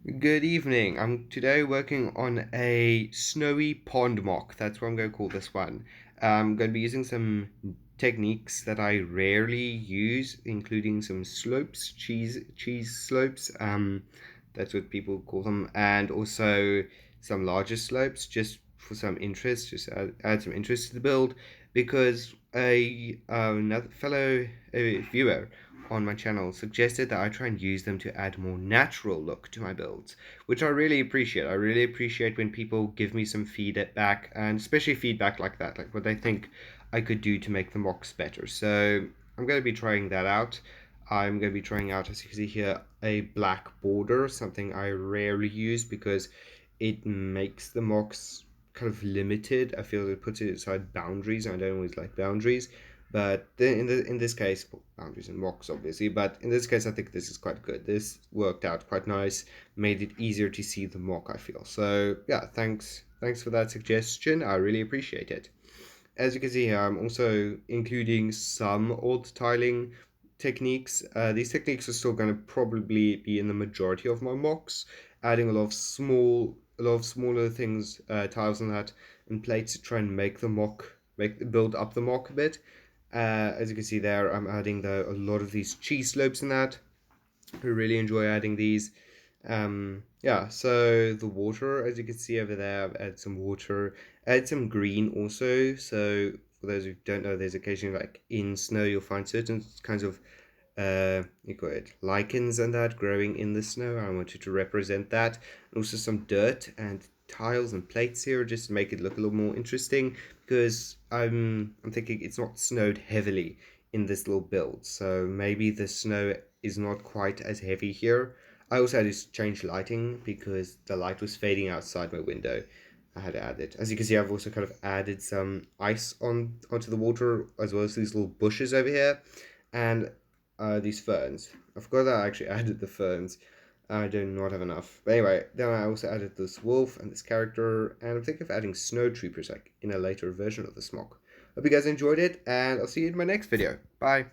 Good evening. I'm today working on a snowy pond mock. That's what I'm going to call this one. I'm going to be using some techniques that I rarely use, including some slopes, cheese slopes. That's what people call them, and also some larger slopes, just for some interest, just add some interest to the build, because another fellow viewer on my channel suggested that I try and use them to add more natural look to my builds, which I really appreciate. I really appreciate when people give me some feedback, and especially feedback like that, like what they think I could do to make the mocks better. So I'm going to be trying that out. I'm going to be trying out, as you can see here, a black border, something I rarely use because it makes the mocks kind of limited. I feel it puts it inside boundaries. I don't always like boundaries. But in this case, boundaries and mocks obviously. But in this case, I think this is quite good. This worked out quite nice, made it easier to see the mock. I feel so. Yeah, thanks for that suggestion. I really appreciate it. As you can see here, I'm also including some old tiling techniques. These techniques are still going to probably be in the majority of my mocks, adding a lot of smaller things, tiles and that, and plates to try and build up the mock a bit. As you can see there, I'm adding a lot of these cheese slopes in that. I really enjoy adding these. Yeah, so the water, as you can see over there, I've added some water, add some green also. So for those who don't know, there's occasionally like in snow you'll find certain kinds of you call it lichens and that growing in the snow. I wanted to represent that, and also some dirt and tiles and plates here just to make it look a little more interesting because I'm thinking it's not snowed heavily in this little build, so maybe the snow is not quite as heavy here. I also had to change lighting because the light was fading outside my window. I had to add it. As you can see, I've also kind of added some ice onto the water, as well as these little bushes over here, and these ferns. I forgot that I actually added the ferns. I do not have enough. But anyway, then I also added this wolf and this character, and I'm thinking of adding snow troopers like in a later version of the smock. Hope you guys enjoyed it, and I'll see you in my next video. Bye.